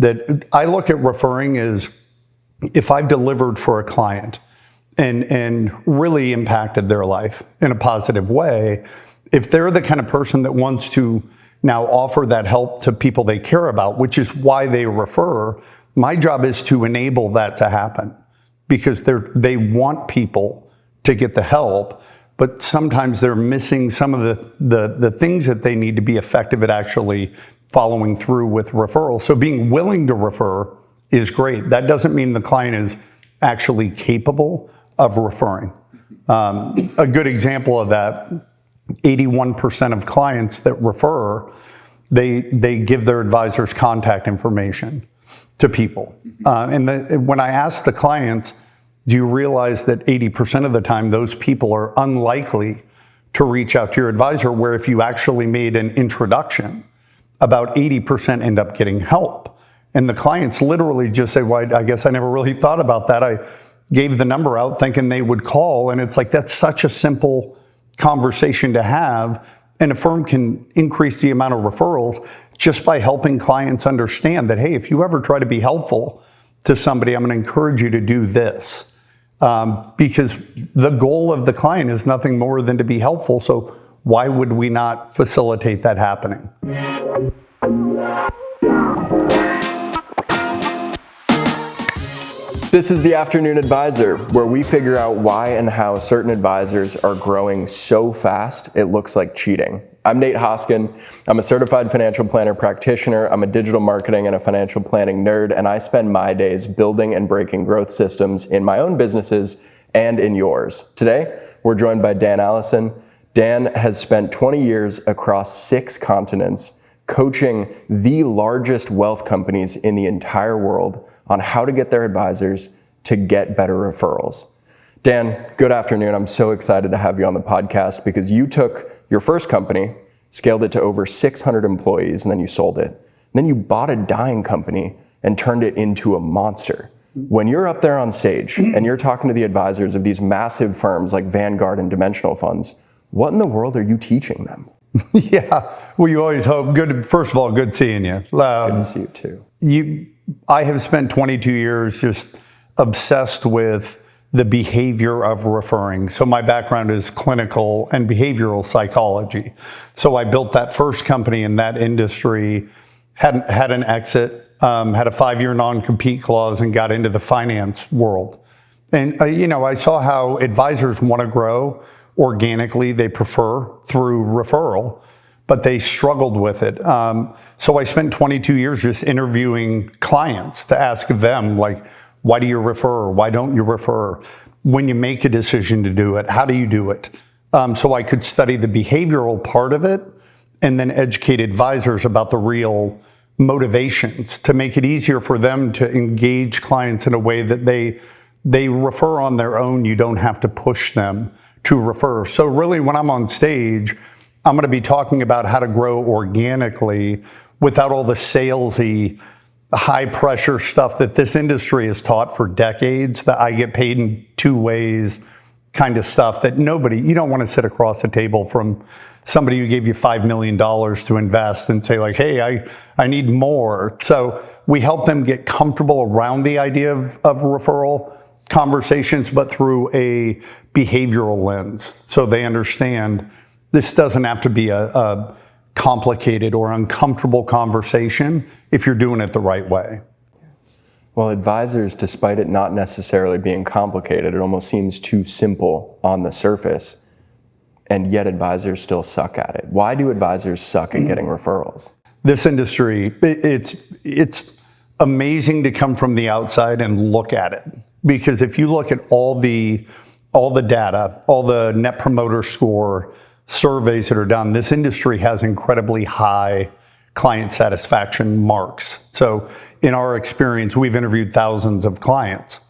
that I look at referring as if I've delivered for a client and really impacted their life in a positive way, if they're the kind of person that wants to now offer that help to people they care about, which is why they refer, my job is to enable that to happen, because they want people to get the help, but sometimes they're missing some of the things that they need to be effective at actually following through with referrals. So being willing to refer is great. That doesn't mean the client is actually capable of referring. A good example of that, 81% of clients that refer, they give their advisor's contact information to people. When I ask the clients, do you realize that 80% of the time those people are unlikely to reach out to your advisor, where if you actually made an introduction, about 80% end up getting help? And the clients literally just say, well, I guess I never really thought about that. I gave the number out thinking they would call. And it's like, that's such a simple conversation to have. And a firm can increase the amount of referrals just by helping clients understand that, hey, if you ever try to be helpful to somebody, I'm going to encourage you to do this. Because the goal of the client is nothing more than to be helpful. So why would we not facilitate that happening? This is the Afternoon Advisor, where we figure out why and how certain advisors are growing so fast it looks like cheating. I'm Nate Hoskin. I'm a certified financial planner practitioner. I'm a digital marketing and a financial planning nerd, and I spend my days building and breaking growth systems in my own businesses and in yours. Today, we're joined by Dan Allison. Dan has spent 20 years across 6 continents coaching the largest wealth companies in the entire world on how to get their advisors to get better referrals. Dan, good afternoon. I'm so excited to have you on the podcast because you took your first company, scaled it to over 600 employees, and then you sold it. And then you bought a dying company and turned it into a monster. When you're up there on stage and you're talking to the advisors of these massive firms like Vanguard and Dimensional Funds, what in the world are you teaching them? Yeah, well, you always hope. First of all, good seeing you. Good to see you too. I have spent 22 years just obsessed with the behavior of referring. So my background is clinical and behavioral psychology. So I built that first company in that industry, had an exit, had a 5-year non-compete clause, and got into the finance world. And I saw how advisors want to grow organically. They prefer through referral, but they struggled with it. So I spent 22 years just interviewing clients to ask them, like, why do you refer? Why don't you refer? When you make a decision to do it, how do you do it? So I could study the behavioral part of it and then educate advisors about the real motivations to make it easier for them to engage clients in a way that they refer on their own. You don't have to push them to refer. So really, when I'm on stage, I'm going to be talking about how to grow organically without all the salesy, high pressure stuff that this industry has taught for decades, that I get paid in 2 ways kind of stuff that you don't want to sit across the table from somebody who gave you $5 million to invest and say like, hey, I need more. So we help them get comfortable around the idea of referral conversations, but through a behavioral lens. So they understand this doesn't have to be a complicated or uncomfortable conversation if you're doing it the right way. Well, advisors, despite it not necessarily being complicated, it almost seems too simple on the surface, and yet advisors still suck at it. Why do advisors suck at getting referrals? This industry, it's amazing to come from the outside and look at it. Because if you look at all the data, all the Net Promoter Score surveys that are done, this industry has incredibly high client satisfaction marks. So in our experience, we've interviewed thousands of clients,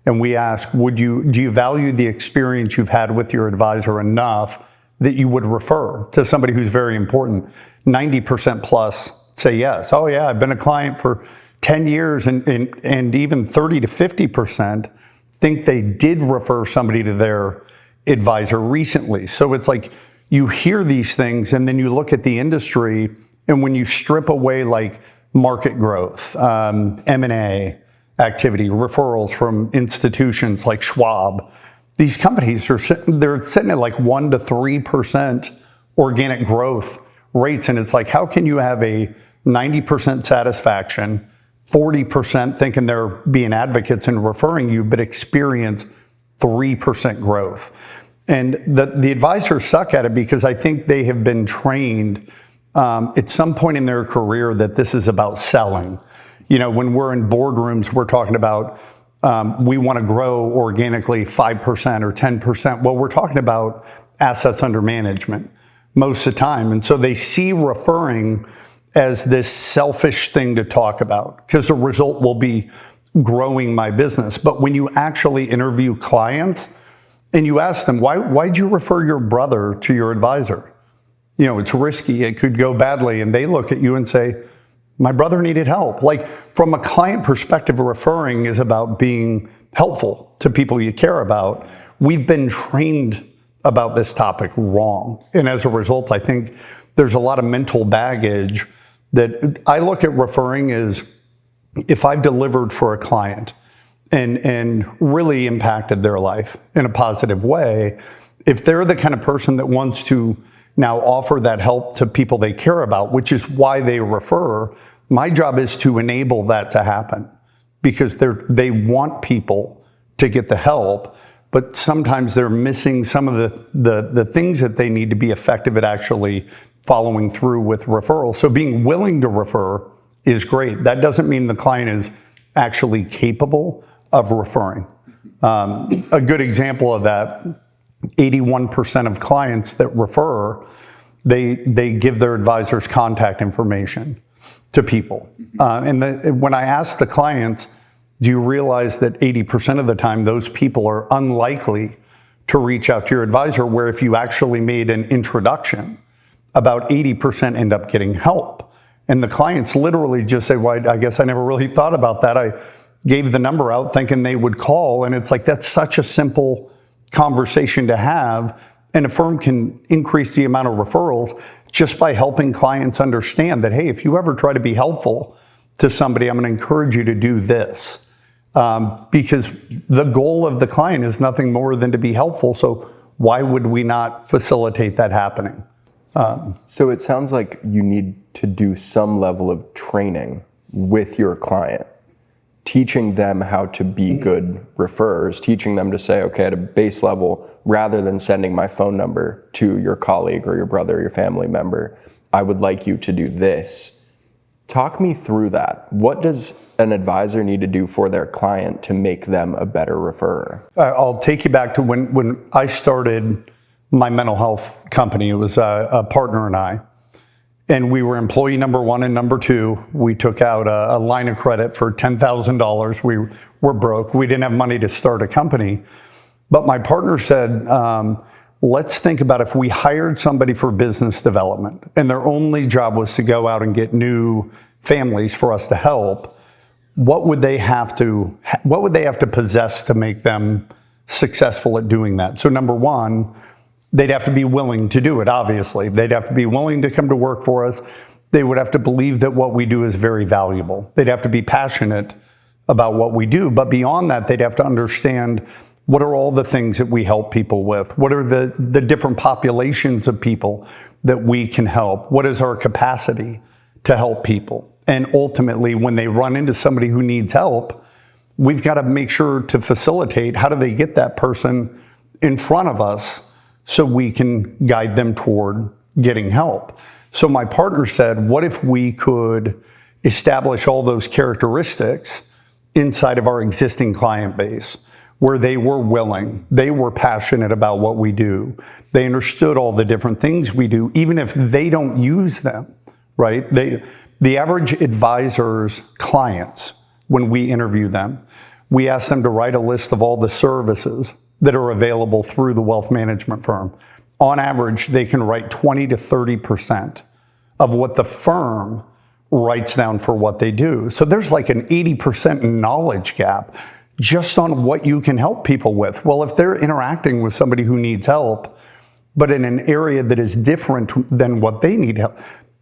and we ask, do you value the experience you've had with your advisor enough that you would refer to somebody who's very important? 90% plus say yes. Oh yeah, I've been a client for 10 years, and even 30 to 50% think they did refer somebody to their advisor recently. So it's like you hear these things and then you look at the industry, and when you strip away like market growth, M&A activity, referrals from institutions like Schwab. These companies they're sitting at like 1 to 3% organic growth rates, and it's like, how can you have a 90% satisfaction, 40% thinking they're being advocates and referring you, but experience 3% growth? And the advisors suck at it because I think they have been trained at some point in their career that this is about selling. You know, when we're in boardrooms, we're talking about we want to grow organically 5% or 10%. Well, we're talking about assets under management most of the time. And so they see referring as this selfish thing to talk about because the result will be growing my business. But when you actually interview clients and you ask them, why'd you refer your brother to your advisor? You know, it's risky, it could go badly. And they look at you and say, my brother needed help. Like, from a client perspective, referring is about being helpful to people you care about. We've been trained about this topic wrong. And as a result, I think there's a lot of mental baggage that I look at referring as, if I've delivered for a client and really impacted their life in a positive way, if they're the kind of person that wants to now offer that help to people they care about, which is why they refer, my job is to enable that to happen, because they want people to get the help, but sometimes they're missing some of the things that they need to be effective at actually following through with referrals. So being willing to refer is great. That doesn't mean the client is actually capable of referring. A good example of that, 81% of clients that refer, they give their advisor's contact information to people. When I ask the clients, do you realize that 80% of the time those people are unlikely to reach out to your advisor, where if you actually made an introduction, about 80% end up getting help? And the clients literally just say, well, I guess I never really thought about that. I gave the number out thinking they would call. And it's like, that's such a simple conversation to have. And a firm can increase the amount of referrals just by helping clients understand that, hey, if you ever try to be helpful to somebody, I'm going to encourage you to do this. Because the goal of the client is nothing more than to be helpful. So why would we not facilitate that happening? So it sounds like you need to do some level of training with your client, teaching them how to be good referrers, teaching them to say, okay, at a base level, rather than sending my phone number to your colleague or your brother or your family member, I would like you to do this. Talk me through that. What does an advisor need to do for their client to make them a better referrer? I'll take you back to when I started my mental health company. It was a partner and I, and we were employee number 1 and number 2. We took out a line of credit for $10,000. We were broke. We didn't have money to start a company. But my partner said, let's think about if we hired somebody for business development and their only job was to go out and get new families for us to help, what would they have to possess to make them successful at doing that? So number 1, they'd have to be willing to do it, obviously. They'd have to be willing to come to work for us. They would have to believe that what we do is very valuable. They'd have to be passionate about what we do. But beyond that, they'd have to understand, what are all the things that we help people with? What are the different populations of people that we can help? What is our capacity to help people? And ultimately, when they run into somebody who needs help, we've got to make sure to facilitate, how do they get that person in front of us so we can guide them toward getting help? So my partner said, what if we could establish all those characteristics inside of our existing client base, where they were willing, they were passionate about what we do, they understood all the different things we do, even if they don't use them, right? The average advisor's clients, when we interview them, we ask them to write a list of all the services that are available through the wealth management firm. On average, they can write 20 to 30% of what the firm writes down for what they do. So there's like an 80% knowledge gap just on what you can help people with. Well, if they're interacting with somebody who needs help, but in an area that is different than what they need help,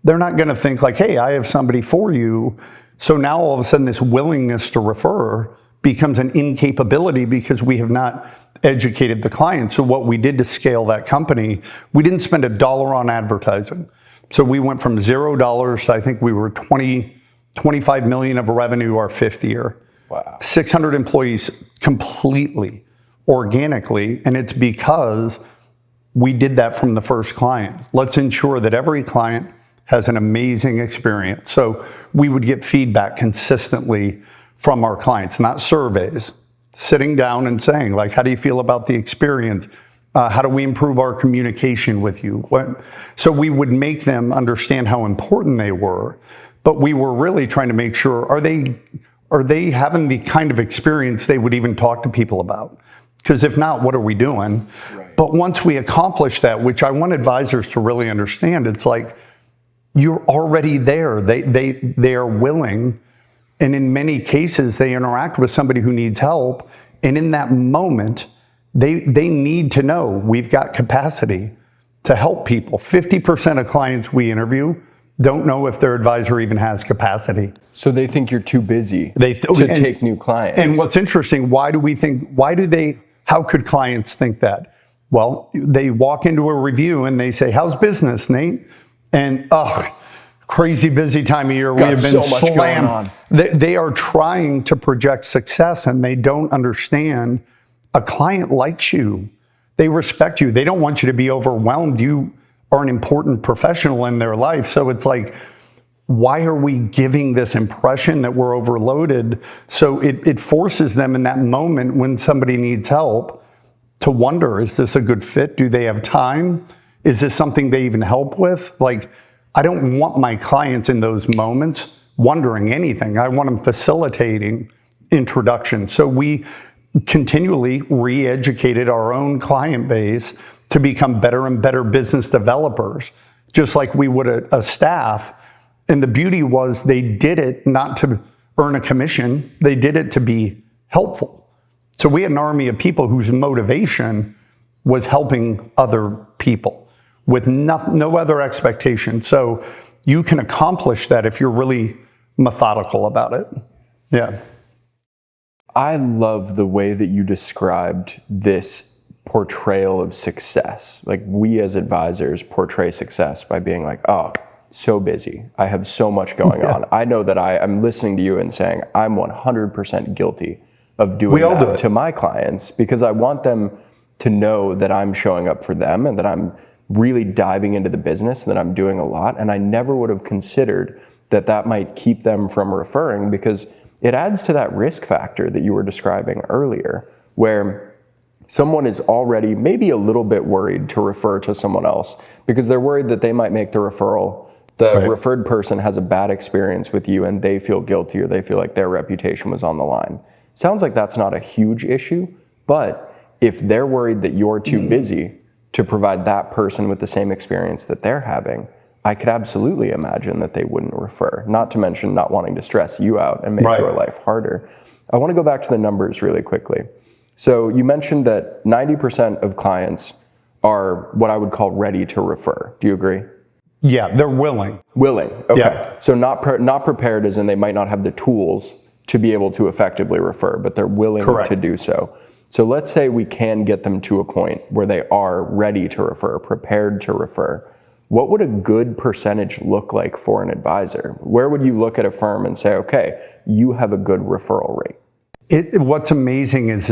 they're not going to think like, hey, I have somebody for you. So now all of a sudden this willingness to refer becomes an incapability because we have not educated the client. So what we did to scale that company, we didn't spend $1 on advertising. So we went from $0 to I think we were 25 million of revenue our 5th year. Wow. 600 employees completely organically. And it's because we did that from the first client. Let's ensure that every client has an amazing experience. So we would get feedback consistently from our clients, not surveys, sitting down and saying, like, how do you feel about the experience? How do we improve our communication with you? So we would make them understand how important they were, but we were really trying to make sure, are they having the kind of experience they would even talk to people about? Because if not, what are we doing? Right. But once we accomplish that, which I want advisors to really understand, it's like, you're already there. They are willing. And in many cases, they interact with somebody who needs help. And in that moment, they need to know we've got capacity to help people. 50% of clients we interview don't know if their advisor even has capacity. So they think you're too busy to take new clients. And what's interesting, how could clients think that? Well, they walk into a review and they say, how's business, Nate? And crazy busy time of year. We have been slammed. They are trying to project success and they don't understand a client likes you. They respect you. They don't want you to be overwhelmed. You are an important professional in their life. So it's like, why are we giving this impression that we're overloaded? So it forces them in that moment when somebody needs help to wonder, is this a good fit? Do they have time? Is this something they even help with? Like, I don't want my clients in those moments wondering anything. I want them facilitating introduction. So we continually re-educated our own client base to become better and better business developers, just like we would a staff. And the beauty was they did it not to earn a commission. They did it to be helpful. So we had an army of people whose motivation was helping other people with no other expectation. So you can accomplish that if you're really methodical about it. Yeah. I love the way that you described this portrayal of success. Like, we as advisors portray success by being like, oh, so busy. I have so much going on. I know that I'm listening to you and saying I'm 100% guilty of doing that to my clients, because I want them to know that I'm showing up for them and that I'm really diving into the business and that I'm doing a lot. And I never would have considered that that might keep them from referring, because it adds to that risk factor that you were describing earlier, where someone is already maybe a little bit worried to refer to someone else because they're worried that they might make the referral. The referred person has a bad experience with you and they feel guilty, or they feel like their reputation was on the line. Sounds like that's not a huge issue, but if they're worried that you're too busy to provide that person with the same experience that they're having, I could absolutely imagine that they wouldn't refer, not to mention not wanting to stress you out and make your life harder. I want to go back to the numbers really quickly. So you mentioned that 90% of clients are what I would call ready to refer. Do you agree? Yeah, they're willing. Willing, okay. Yeah. So not prepared as in they might not have the tools to be able to effectively refer, but they're willing to do so. So let's say we can get them to a point where they are ready to refer, prepared to refer. What would a good percentage look like for an advisor? Where would you look at a firm and say, okay, you have a good referral rate? What's amazing is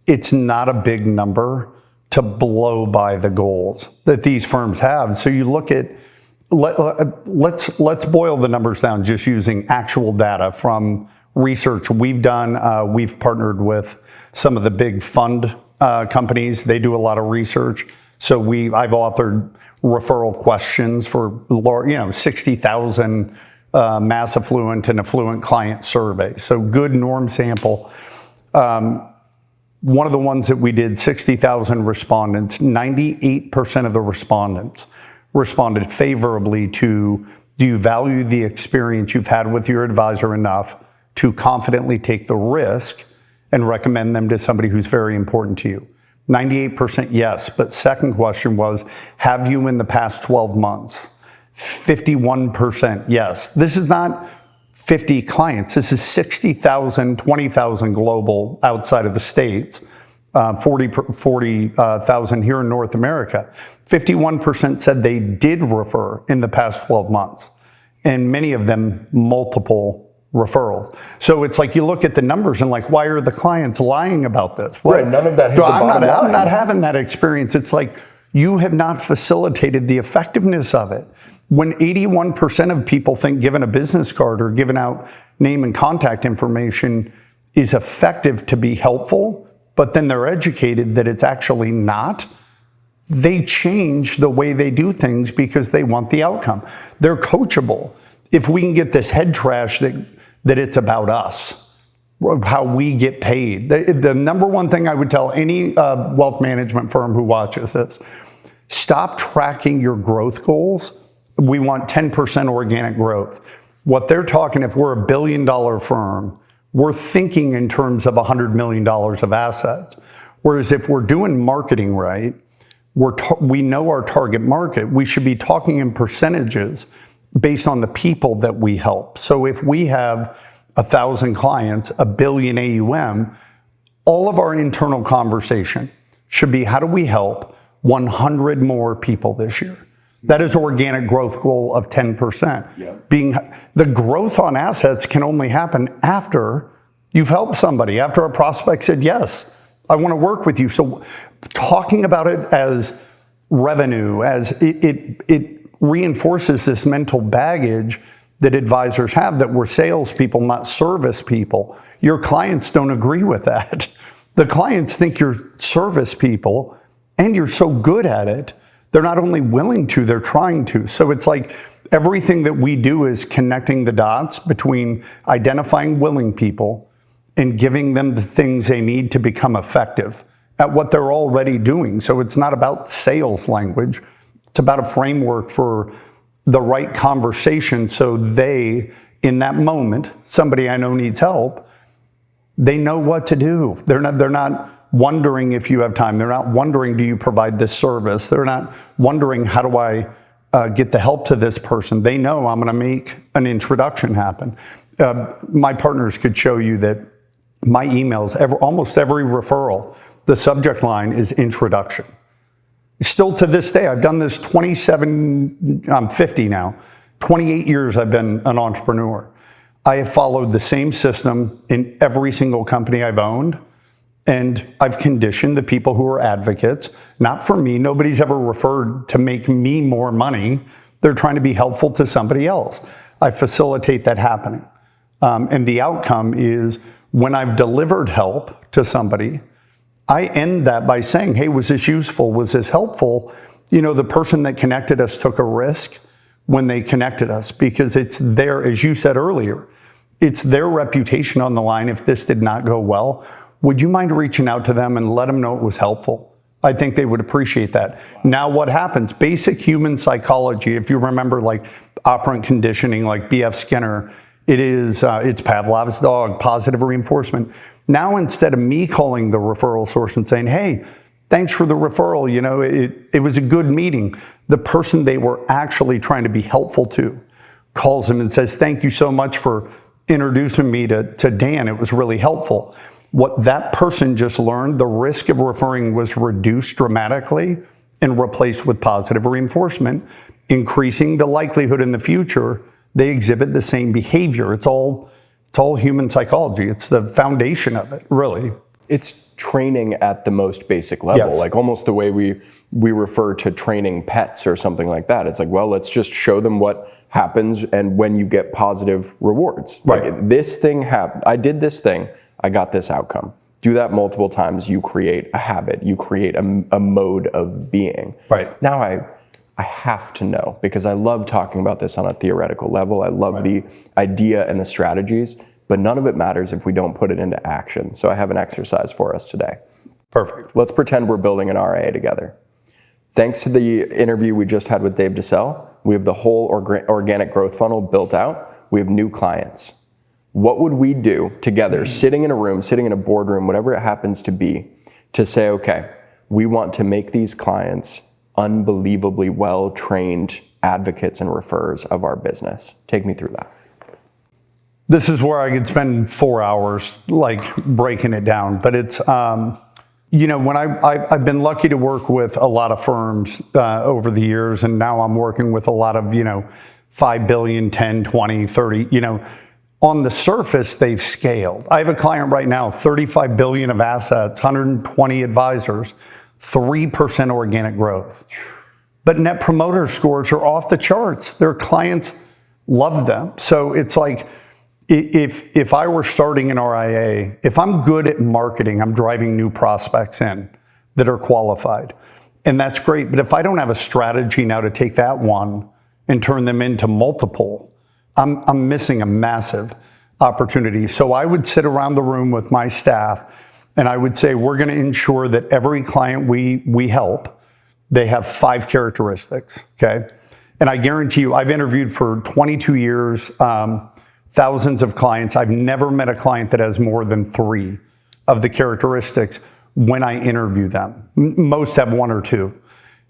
it's not a big number to blow by the goals that these firms have. So you look at, let's boil the numbers down just using actual data from research we've done. We've partnered with some of the big fund companies. They do a lot of research. So I've authored referral questions for 60,000 mass affluent and affluent client surveys. So good norm sample. One of the ones that we did, 60,000 respondents, 98% of the respondents responded favorably to, do you value the experience you've had with your advisor enough to confidently take the risk and recommend them to somebody who's very important to you? 98% yes, but second question was, have you in the past 12 months 51% yes. This is not 50 clients. This is 60,000, 20,000 global outside of the States, 40,000 here in North America. 51% said they did refer in the past 12 months, and many of them multiple referrals. So it's like you look at the numbers and like, why are the clients lying about this? What? Right, none of that hit the bottom line. I'm not having that experience. It's like you have not facilitated the effectiveness of it. When 81% of people think giving a business card or giving out name and contact information is effective to be helpful, but then they're educated that it's actually not, they change the way they do things because they want the outcome. They're coachable. If we can get this head trash that it's about us, how we get paid. The number one thing I would tell any wealth management firm who watches this, stop tracking your growth goals. We want 10% organic growth. What they're talking, if we're $1 billion firm, we're thinking in terms of $100 million of assets. Whereas if we're doing marketing right, we know our target market, we should be talking in percentages based on the people that we help. So if we have 1,000 clients, $1 billion AUM, all of our internal conversation should be, how do we help 100 more people this year? That is organic growth goal of 10%. Yeah. The growth on assets can only happen after you've helped somebody, after a prospect said, yes, I want to work with you. So talking about it as revenue, as it reinforces this mental baggage that advisors have, that we're salespeople, not service people. Your clients don't agree with that. The clients think you're service people and you're so good at it. They're not only willing to, they're trying to. So it's like everything that we do is connecting the dots between identifying willing people and giving them the things they need to become effective at what they're already doing. So it's not about sales language. It's about a framework for the right conversation so they, in that moment, somebody I know needs help, they know what to do. They're not wondering if you have time. They're not wondering, do you provide this service? They're not wondering, how do I get the help to this person? They know I'm going to make an introduction happen. My partners could show you that my emails, almost every referral, the subject line is introduction. Still to this day, I've done this I'm 50 now, 28 years I've been an entrepreneur. I have followed the same system in every single company I've owned. And I've conditioned the people who are advocates, not for me. Nobody's ever referred to make me more money. They're trying to be helpful to somebody else. I facilitate that happening. And the outcome is when I've delivered help to somebody, I end that by saying, hey, was this useful? Was this helpful? You know, the person that connected us took a risk when they connected us because it's their, as you said earlier, it's their reputation on the line if this did not go well. Would you mind reaching out to them and let them know it was helpful? I think they would appreciate that. Wow. Now what happens? Basic human psychology, if you remember like operant conditioning, like B.F. Skinner, it's Pavlov's dog, positive reinforcement. Now instead of me calling the referral source and saying, hey, thanks for the referral, you know, it was a good meeting, the person they were actually trying to be helpful to calls them and says, thank you so much for introducing me to Dan. It was really helpful. What that person just learned, the risk of referring was reduced dramatically and replaced with positive reinforcement, increasing the likelihood in the future they exhibit the same behavior. It's all human psychology. It's the foundation of it, really. It's training at the most basic level, yes. Like almost the way we refer to training pets or something like that. It's like, well, let's just show them what happens and when you get positive rewards. Right. Like, this thing happened. I did this thing. I got this outcome. Do that multiple times, you create a habit. You create a mode of being. Right. Now I have to know, because I love talking about this on a theoretical level. I love the idea and the strategies, but none of it matters if we don't put it into action. So I have an exercise for us today. Perfect. Let's pretend we're building an RIA together. Thanks to the interview we just had with Dave DeSalle, we have the whole organic growth funnel built out. We have new clients. What would we do together, sitting in a room, sitting in a boardroom, whatever it happens to be, to say, okay, we want to make these clients unbelievably well-trained advocates and referrers of our business? Take me through that. This is where I could spend 4 hours like breaking it down, but it's, when I've been lucky to work with a lot of firms over the years, and now I'm working with a lot of, 5 billion, 10, 20, 30, on the surface, they've scaled. I have a client right now, 35 billion of assets, 120 advisors, 3% organic growth. But net promoter scores are off the charts. Their clients love them. So it's like, if I were starting an RIA, if I'm good at marketing, I'm driving new prospects in that are qualified. And that's great. But if I don't have a strategy now to take that one and turn them into multiple, I'm missing a massive opportunity. So I would sit around the room with my staff and I would say, we're going to ensure that every client we help, they have 5 characteristics, okay? And I guarantee you, I've interviewed for 22 years, thousands of clients. I've never met a client that has more than 3 of the characteristics when I interview them. Most have 1 or 2.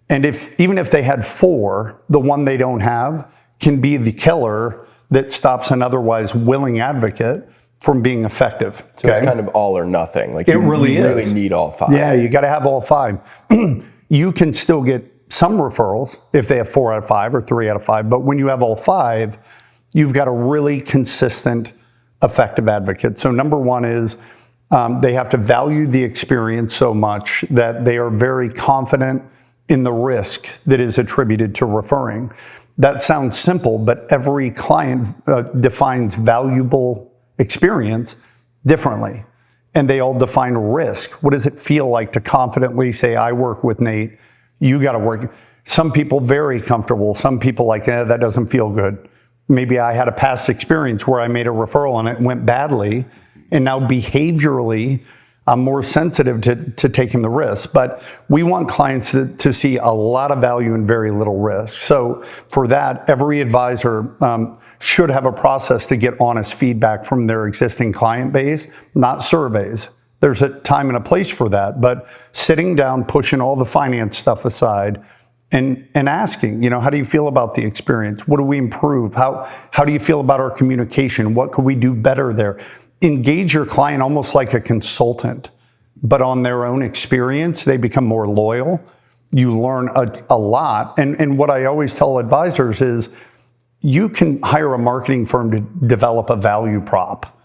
And even if they had 4, the one they don't have can be the killer that stops an otherwise willing advocate from being effective. So it's kind of all or nothing. Like it really is. You really need all 5. Yeah, you got to have all 5. You can still get some referrals if they have 4 out of 5 or 3 out of 5. But when you have all 5, you've got a really consistent, effective advocate. So number 1 is they have to value the experience so much that they are very confident in the risk that is attributed to referring. That sounds simple, but every client defines valuable experience differently. And they all define risk. What does it feel like to confidently say, I work with Nate, you got to work? Some people very comfortable. Some people like, that doesn't feel good. Maybe I had a past experience where I made a referral and it went badly. And now behaviorally, I'm more sensitive to taking the risk. But we want clients to see a lot of value and very little risk. So for that, every advisor should have a process to get honest feedback from their existing client base, not surveys. There's a time and a place for that. But sitting down, pushing all the finance stuff aside, and asking, how do you feel about the experience? What do we improve? How do you feel about our communication? What could we do better there? Engage your client almost like a consultant, but on their own experience, they become more loyal. You learn a lot. And what I always tell advisors is you can hire a marketing firm to develop a value prop,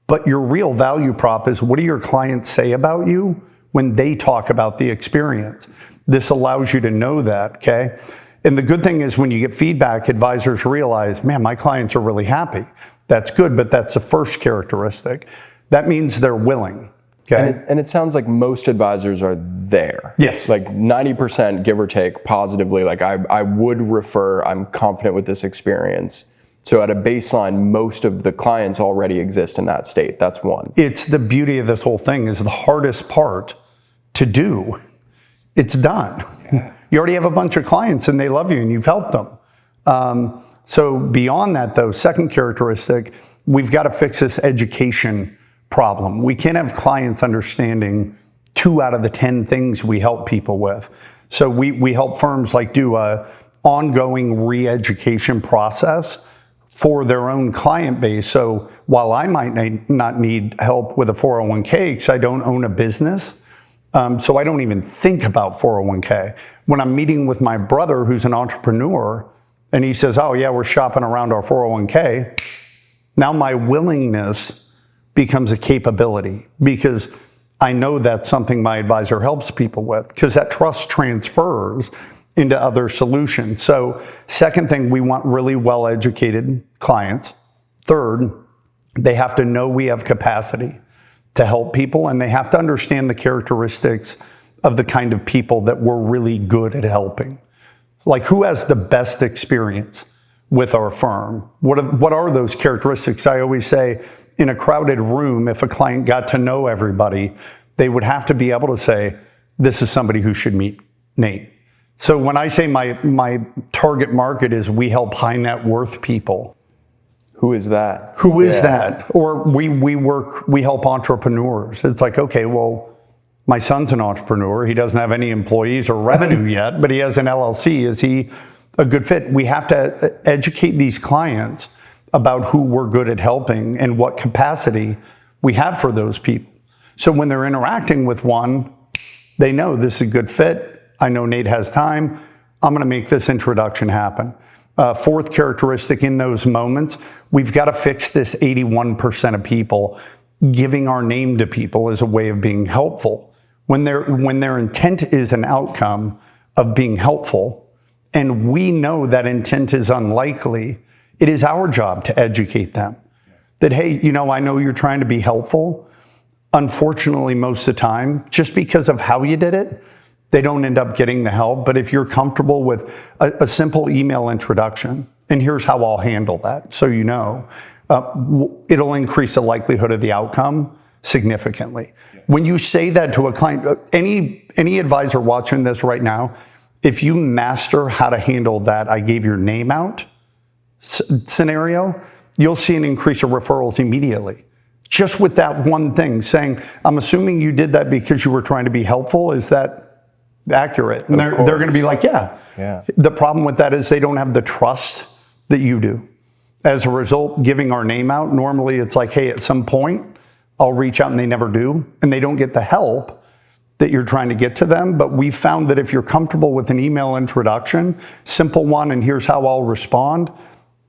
but your real value prop is what do your clients say about you when they talk about the experience? This allows you to know that, okay? And the good thing is when you get feedback, advisors realize, man, my clients are really happy. That's good, but that's the first characteristic. That means they're willing, okay? And it sounds like most advisors are there. Yes. Like 90%, give or take, positively, like I would refer, I'm confident with this experience. So at a baseline, most of the clients already exist in that state. That's 1. It's the beauty of this whole thing is the hardest part to do. It's done. Yeah. You already have a bunch of clients and they love you and you've helped them. So beyond that though, second characteristic, we've got to fix this education problem. We can't have clients understanding 2 out of the 10 things we help people with. So we help firms like do a ongoing re-education process for their own client base. So while I might not need help with a 401k because I don't own a business, so I don't even think about 401k. When I'm meeting with my brother who's an entrepreneur and he says, oh yeah, we're shopping around our 401k, now my willingness becomes a capability because I know that's something my advisor helps people with because that trust transfers into other solutions. So second thing, we want really well-educated clients. Third, they have to know we have capacity to help people and they have to understand the characteristics of the kind of people that we're really good at helping. Like who has the best experience with our firm? What are those characteristics? I always say in a crowded room, if a client got to know everybody, they would have to be able to say, this is somebody who should meet Nate. So when I say my target market is we help high net worth people. Who is that? Who is that? Or we help entrepreneurs. It's like, okay, well, my son's an entrepreneur. He doesn't have any employees or revenue yet, but he has an LLC. Is he a good fit. We have to educate these clients about who we're good at helping and what capacity we have for those people. So when they're interacting with one, they know this is a good fit. I know Nate has time. I'm going to make this introduction happen. Fourth characteristic in those moments, we've got to fix this 81% of people giving our name to people as a way of being helpful. When their intent is an outcome of being helpful, and we know that intent is unlikely, it is our job to educate them. That, hey, I know you're trying to be helpful. Unfortunately, most of the time, just because of how you did it, they don't end up getting the help. But if you're comfortable with a simple email introduction, and here's how I'll handle that, so it'll increase the likelihood of the outcome significantly. Yeah. When you say that to a client, any advisor watching this right now, if you master how to handle that I gave your name out scenario, you'll see an increase of referrals immediately. Just with that one thing, saying, I'm assuming you did that because you were trying to be helpful. Is that accurate? And they're going to be like, yeah. The problem with that is they don't have the trust that you do. As a result, giving our name out, normally it's like, hey, at some point, I'll reach out, and they never do. And they don't get the help that you're trying to get to them. But we found that if you're comfortable with an email introduction, simple one, and here's how I'll respond,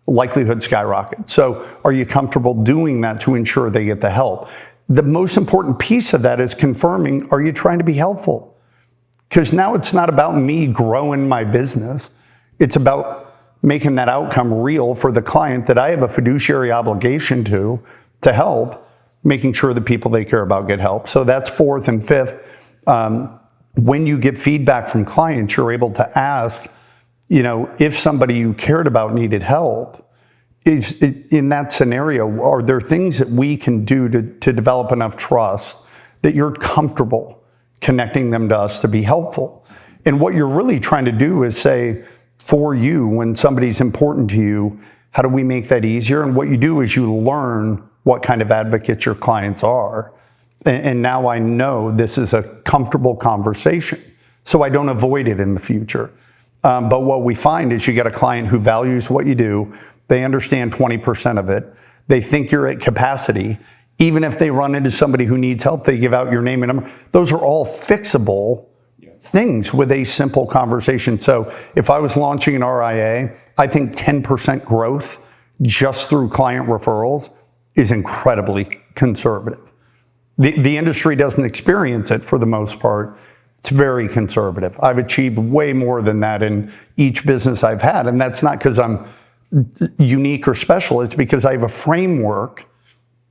likelihood skyrockets. So are you comfortable doing that to ensure they get the help? The most important piece of that is confirming, are you trying to be helpful? Because now it's not about me growing my business. It's about making that outcome real for the client that I have a fiduciary obligation to help, making sure the people they care about get help. So that's fourth. And fifth, when you get feedback from clients, you're able to ask, if somebody you cared about needed help, in that scenario, are there things that we can do to develop enough trust that you're comfortable connecting them to us to be helpful? And what you're really trying to do is say, for you, when somebody's important to you, how do we make that easier? And what you do is you learn what kind of advocates your clients are. And now I know this is a comfortable conversation, so I don't avoid it in the future. But what we find is you get a client who values what you do. They understand 20% of it. They think you're at capacity. Even if they run into somebody who needs help, they give out your name and number. Those are all fixable things with a simple conversation. So if I was launching an RIA, I think 10% growth just through client referrals is incredibly conservative. The industry doesn't experience it for the most part. It's very conservative. I've achieved way more than that in each business I've had. And that's not because I'm unique or special. It's because I have a framework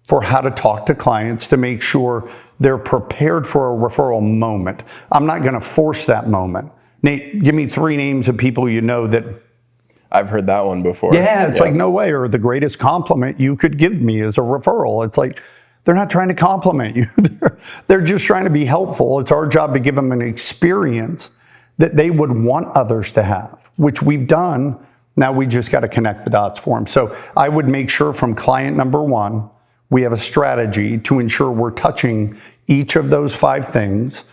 for how to talk to clients to make sure they're prepared for a referral moment. I'm not going to force that moment. Nate, give me 3 names of people that... I've heard that one before. Yeah, it's like, no way. Or the greatest compliment you could give me is a referral. It's like, they're not trying to compliment you. They're just trying to be helpful. It's our job to give them an experience that they would want others to have, which we've done. Now we just got to connect the dots for them. So I would make sure from client number 1, we have a strategy to ensure we're touching each of those 5 things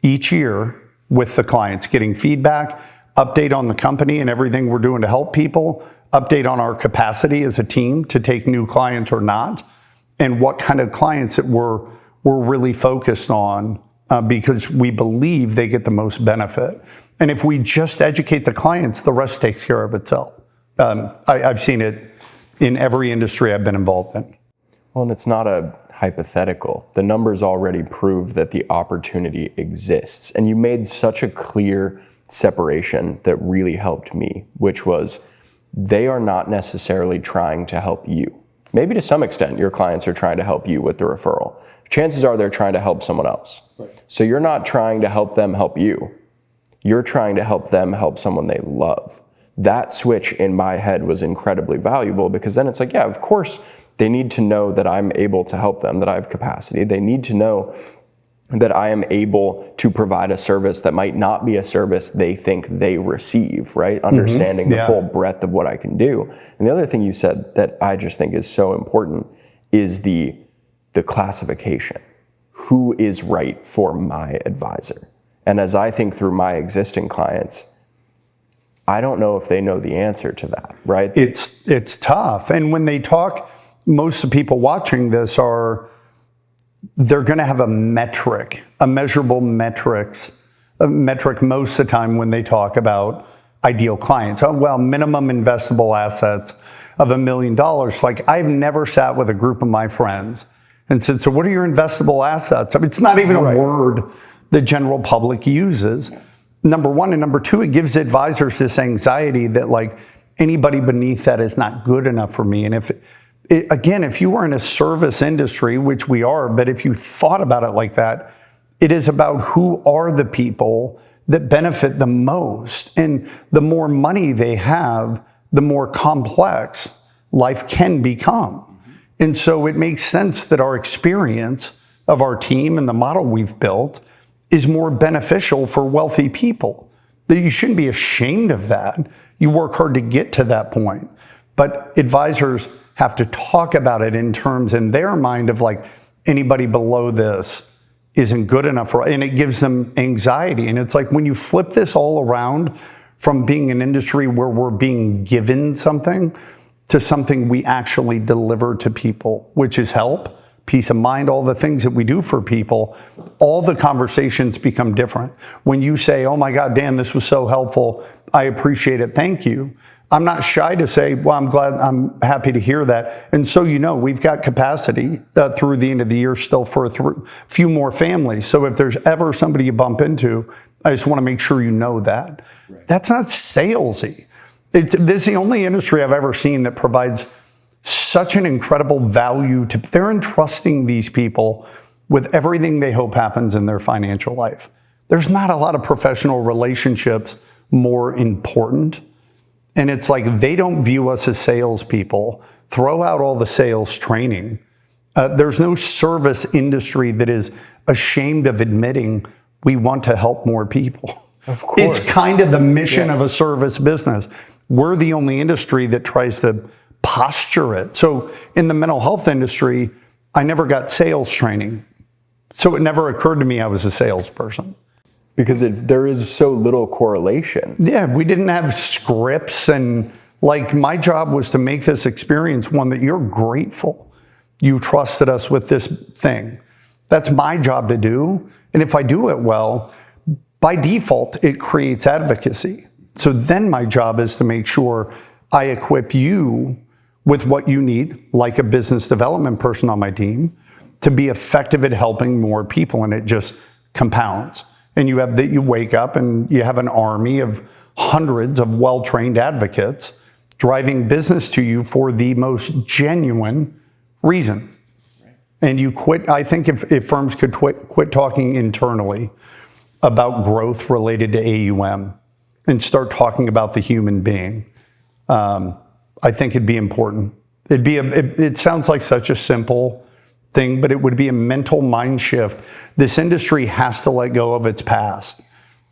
each year with the clients, getting feedback, update on the company and everything we're doing to help people, update on our capacity as a team to take new clients or not, and what kind of clients that we're really focused on because we believe they get the most benefit. And if we just educate the clients, the rest takes care of itself. I've seen it in every industry I've been involved in. Well, and it's not a hypothetical. The numbers already prove that the opportunity exists. And you made such a clear separation that really helped me, which was they are not necessarily trying to help you. Maybe to some extent, your clients are trying to help you with the referral. Chances are they're trying to help someone else. Right. So you're not trying to help them help you. You're trying to help them help someone they love. That switch in my head was incredibly valuable because then it's like, yeah, of course, they need to know that I'm able to help them, that I have capacity. They need to know that I am able to provide a service that might not be a service they think they receive, right? Understanding the full breadth of what I can do. And the other thing you said that I just think is so important is the classification. Who is right for my advisor? And as I think through my existing clients, I don't know if they know the answer to that, right? It's tough. And when they talk, most of the people watching this they're going to have a metric, a measurable metric most of the time when they talk about ideal clients. Oh, well, minimum investable assets of $1 million. Like, I've never sat with a group of my friends and said, so what are your investable assets? I mean, it's not even a word the general public uses. Number one. And number two, it gives advisors this anxiety that like anybody beneath that is not good enough for me. And if you were in a service industry, which we are, but if you thought about it like that, it is about who are the people that benefit the most. And the more money they have, the more complex life can become. And so it makes sense that our experience of our team and the model we've built is more beneficial for wealthy people. That you shouldn't be ashamed of that. You work hard to get to that point. But advisors have to talk about it in terms in their mind of like, anybody below this isn't good enough for, and it gives them anxiety. And it's like when you flip this all around from being an industry where we're being given something to something we actually deliver to people, which is help, peace of mind, all the things that we do for people, all the conversations become different. When you say, oh my God, Dan, this was so helpful, I appreciate it, thank you. I'm not shy to say, well, I'm happy to hear that. And so, we've got capacity through the end of the year still for a few more families. So if there's ever somebody you bump into, I just want to make sure you know that. Right. That's not salesy. This is the only industry I've ever seen that provides such an incredible value they're entrusting these people with everything they hope happens in their financial life. There's not a lot of professional relationships more important. And it's like they don't view us as salespeople. Throw out all the sales training. There's no service industry that is ashamed of admitting we want to help more people. Of course. It's kind of the mission of a service business. We're the only industry that tries to posture it. So in the mental health industry, I never got sales training. So it never occurred to me I was a salesperson. Because there is so little correlation. Yeah, we didn't have scripts, and like my job was to make this experience one that you're grateful you trusted us with this thing. That's my job to do. And if I do it well, by default, it creates advocacy. So then my job is to make sure I equip you with what you need, like a business development person on my team, to be effective at helping more people, and it just compounds. And you wake up and you have an army of hundreds of well-trained advocates driving business to you for the most genuine reason. Right. And you quit. I think if firms could quit talking internally about growth related to AUM and start talking about the human being, I think it'd be important. It sounds like such a simple thing, but it would be a mental mind shift. This industry has to let go of its past.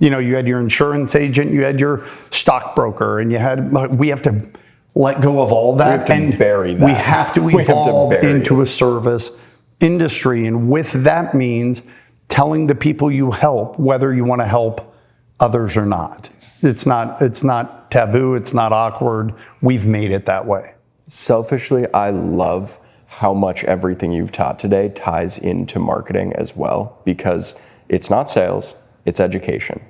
You had your insurance agent, you had your stockbroker, and we have to let go of all that. We have to bury that. We have to evolve into a service industry. And with that means telling the people you help, whether you want to help others or not. It's not taboo, it's not awkward. We've made it that way. Selfishly, I love how much everything you've taught today ties into marketing as well, because it's not sales, it's education.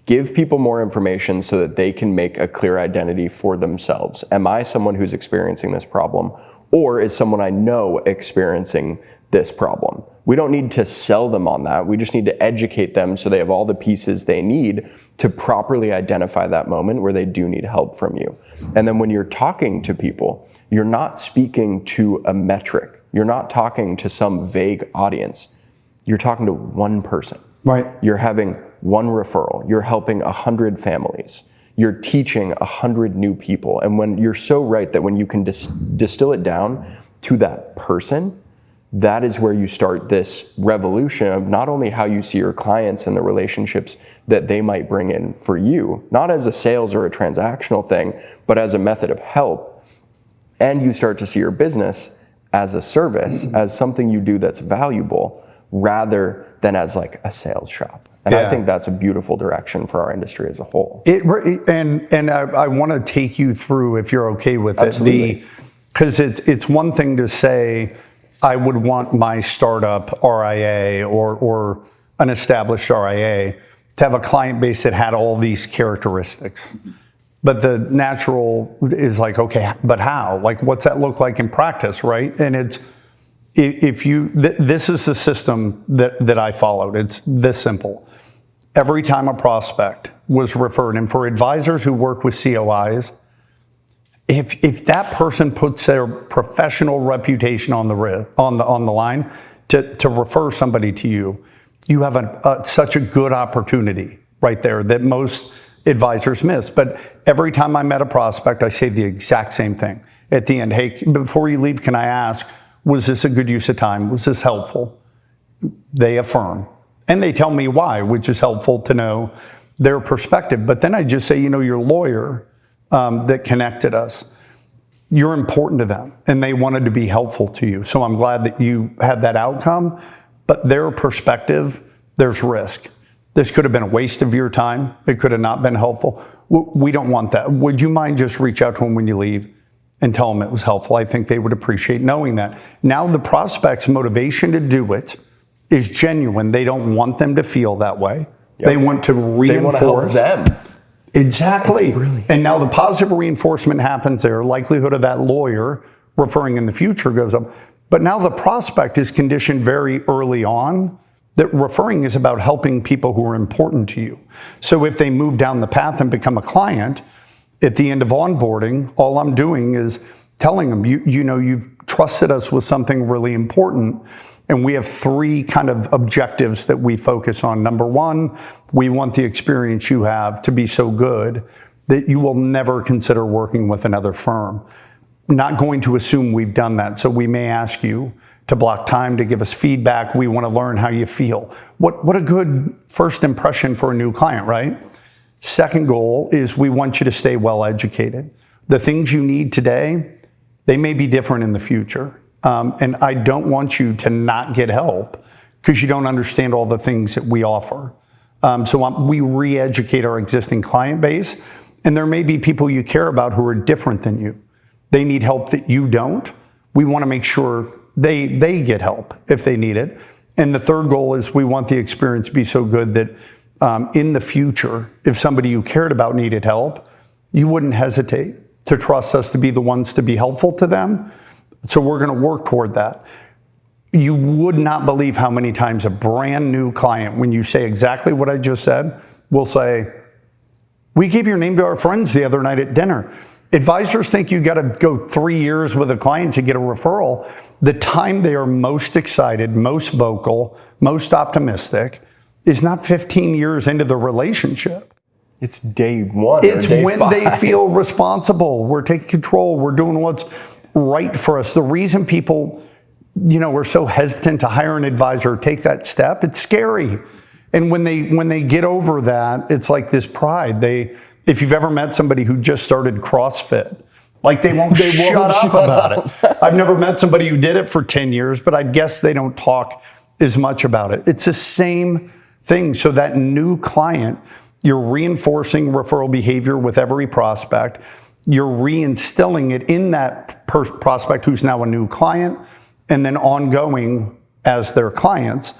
Give people more information so that they can make a clear identity for themselves. Am I someone who's experiencing this problem, or is someone I know experiencing this problem? We don't need to sell them on that. We just need to educate them so they have all the pieces they need to properly identify that moment where they do need help from you. And then when you're talking to people, you're not speaking to a metric. You're not talking to some vague audience. You're talking to one person. Right. You're having one referral. You're helping 100 families. You're teaching 100 new people. And when you're so right that when you can distill it down to that person, that is where you start this revolution of not only how you see your clients and the relationships that they might bring in for you, not as a sales or a transactional thing, but as a method of help. And you start to see your business as a service, as something you do that's valuable, rather than as like a sales shop. And I think that's a beautiful direction for our industry as a whole. And I want to take you through, if you're okay with it, because it's one thing to say, I would want my startup RIA or an established RIA to have a client base that had all these characteristics. But the natural is like, okay, but how? Like, what's that look like in practice, right? And it's, this is the system that I followed. It's this simple. Every time a prospect was referred, and for advisors who work with COIs, if that person puts their professional reputation on the line to refer somebody to you, you have such a good opportunity right there that most advisors miss. But every time I met a prospect, I say the exact same thing at the end. Hey, before you leave, can I ask, was this a good use of time? Was this helpful? They affirm. And they tell me why, which is helpful to know their perspective. But then I just say, your lawyer that connected us, you're important to them and they wanted to be helpful to you. So I'm glad that you had that outcome, but their perspective, there's risk. This could have been a waste of your time. It could have not been helpful. We don't want that. Would you mind just reach out to them when you leave and tell them it was helpful? I think they would appreciate knowing that. Now the prospect's motivation to do it is genuine. They don't want them to feel that way. Yep. They want to reinforce. They want to help them. Exactly. And now the positive reinforcement happens there. Likelihood of that lawyer referring in the future goes up. But now the prospect is conditioned very early on that referring is about helping people who are important to you. So if they move down the path and become a client, at the end of onboarding, all I'm doing is telling them, you've trusted us with something really important. And we have 3 kind of objectives that we focus on. Number 1, we want the experience you have to be so good that you will never consider working with another firm. Not going to assume we've done that. So we may ask you to block time to give us feedback. We want to learn how you feel. What a good first impression for a new client, right? Second goal is we want you to stay well educated. The things you need today, they may be different in the future. And I don't want you to not get help because you don't understand all the things that we offer. So we re-educate our existing client base, and there may be people you care about who are different than you. They need help that you don't. We want to make sure they get help if they need it. And the third goal is we want the experience to be so good that in the future, if somebody you cared about needed help, you wouldn't hesitate to trust us to be the ones to be helpful to them. So we're going to work toward that. You would not believe how many times a brand new client, when you say exactly what I just said, will say, we gave your name to our friends the other night at dinner. Advisors think you got to go 3 years with a client to get a referral. The time they are most excited, most vocal, most optimistic is not 15 years into the relationship. It's day 1. It's or day when 5. they feel responsible. We're taking control. We're doing what's right for us. The reason people, are so hesitant to hire an advisor or take that step, it's scary. And when they get over that, it's like this pride. If you've ever met somebody who just started CrossFit, like they won't shut up about it. I've never met somebody who did it for 10 years, but I guess they don't talk as much about it. It's the same thing. So that new client, you're reinforcing referral behavior with every prospect. You're reinstilling it in that prospect who's now a new client, and then ongoing as their clients.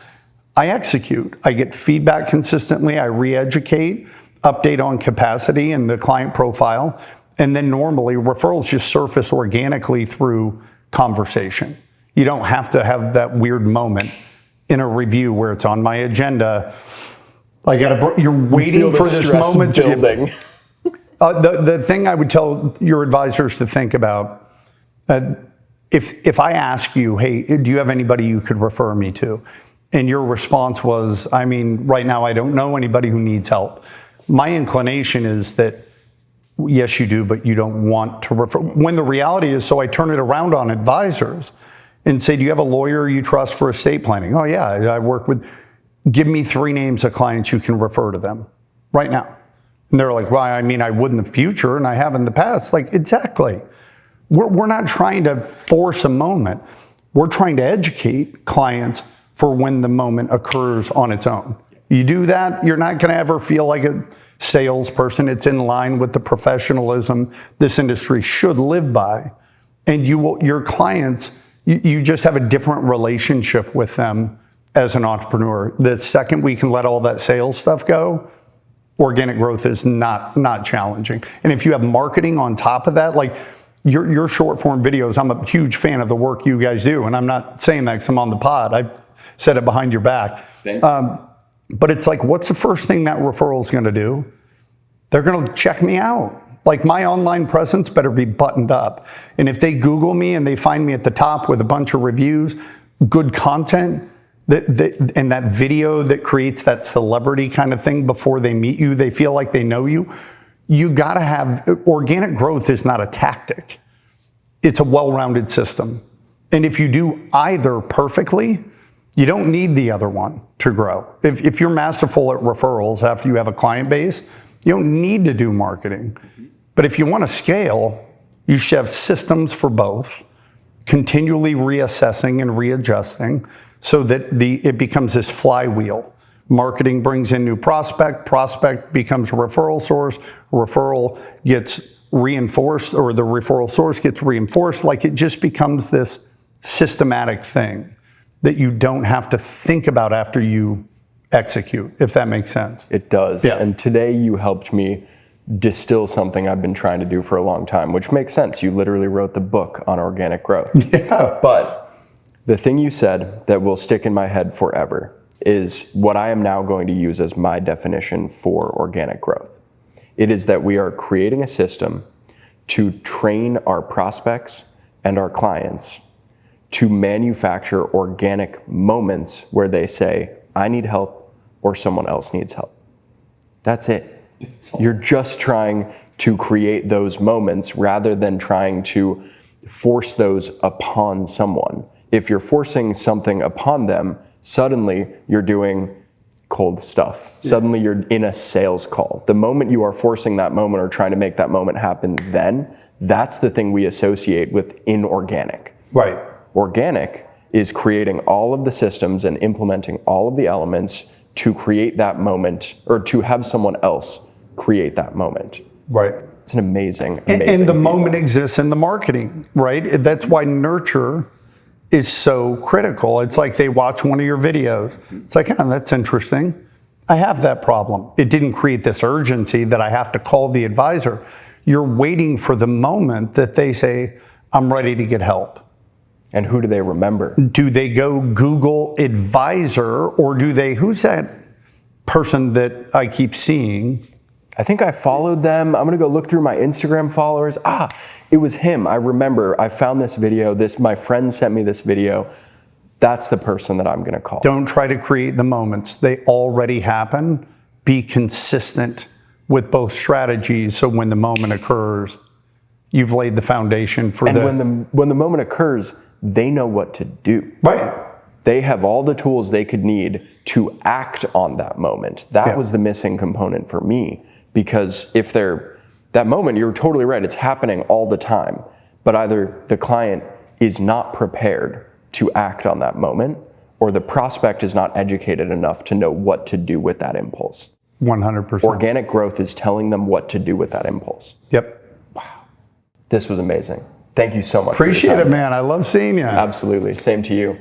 I execute. I get feedback consistently. I re-educate, update on capacity and the client profile, and then normally referrals just surface organically through conversation. You don't have to have that weird moment in a review where it's on my agenda. You're waiting for this moment building. The thing I would tell your advisors to think about, if I ask you, hey, do you have anybody you could refer me to? And your response was, right now I don't know anybody who needs help. My inclination is that, yes, you do, but you don't want to refer. When the reality is, so I turn it around on advisors and say, do you have a lawyer you trust for estate planning? Oh yeah, I work with, give me 3 names of clients you can refer to them right now. And they're like, well, I would in the future, and I have in the past. Like, exactly. We're not trying to force a moment. We're trying to educate clients for when the moment occurs on its own. You do that, you're not going to ever feel like a salesperson. It's in line with the professionalism this industry should live by. And your clients, you just have a different relationship with them as an entrepreneur. The second we can let all that sales stuff go, organic growth is not challenging. And if you have marketing on top of that, like your short form videos, I'm a huge fan of the work you guys do. And I'm not saying that because I'm on the pod. I said it behind your back. Thank you. But it's like, what's the first thing that referral is going to do? They're going to check me out. Like, my online presence better be buttoned up. And if they Google me and they find me at the top with a bunch of reviews, good content, and that video that creates that celebrity kind of thing before they meet you, they feel like they know you. You got to have, organic growth is not a tactic. It's a well-rounded system. And if you do either perfectly, you don't need the other one to grow. If you're masterful at referrals after you have a client base, you don't need to do marketing. But if you want to scale, you should have systems for both, continually reassessing and readjusting so that it becomes this flywheel. Marketing brings in new prospect becomes a referral source, referral gets reinforced, or the referral source gets reinforced. Like, it just becomes this systematic thing that you don't have to think about after you execute, if that makes sense. It does. Yeah. And today you helped me distill something I've been trying to do for a long time, which makes sense. You literally wrote the book on organic growth. Yeah. But the thing you said that will stick in my head forever is what I am now going to use as my definition for organic growth. It is that we are creating a system to train our prospects and our clients to manufacture organic moments where they say, I need help, or someone else needs help. That's it. You're just trying to create those moments rather than trying to force those upon someone. If you're forcing something upon them, suddenly you're doing cold stuff. Yeah. Suddenly you're in a sales call. The moment you are forcing that moment or trying to make that moment happen, then that's the thing we associate with inorganic. Right. Organic is creating all of the systems and implementing all of the elements to create that moment, or to have someone else create that moment. Right. It's an amazing And the feeling. moment exists in the marketing, right? That's why nurture is so critical. It's like they watch one of your videos. It's like, oh, that's interesting. I have that problem. It didn't create this urgency that I have to call the advisor. You're waiting for the moment that they say, I'm ready to get help. And who do they remember? Do they go Google advisor, or do they, who's that person that I keep seeing? I think I followed them. I'm gonna go look through my Instagram followers. It was him. I remember I found this video. My friend sent me this video. That's the person that I'm gonna call. Don't try to create the moments. They already happen. Be consistent with both strategies so when the moment occurs, you've laid the foundation for and when the moment occurs, they know what to do. Right. They have all the tools they could need to act on that moment. That was the missing component for me, because if that moment, you're totally right, it's happening all the time, but either the client is not prepared to act on that moment, or the prospect is not educated enough to know what to do with that impulse. 100%. Organic growth is telling them what to do with that impulse. Yep. This was amazing. Thank you so much. Appreciate it, man. I love seeing you. Absolutely. Same to you.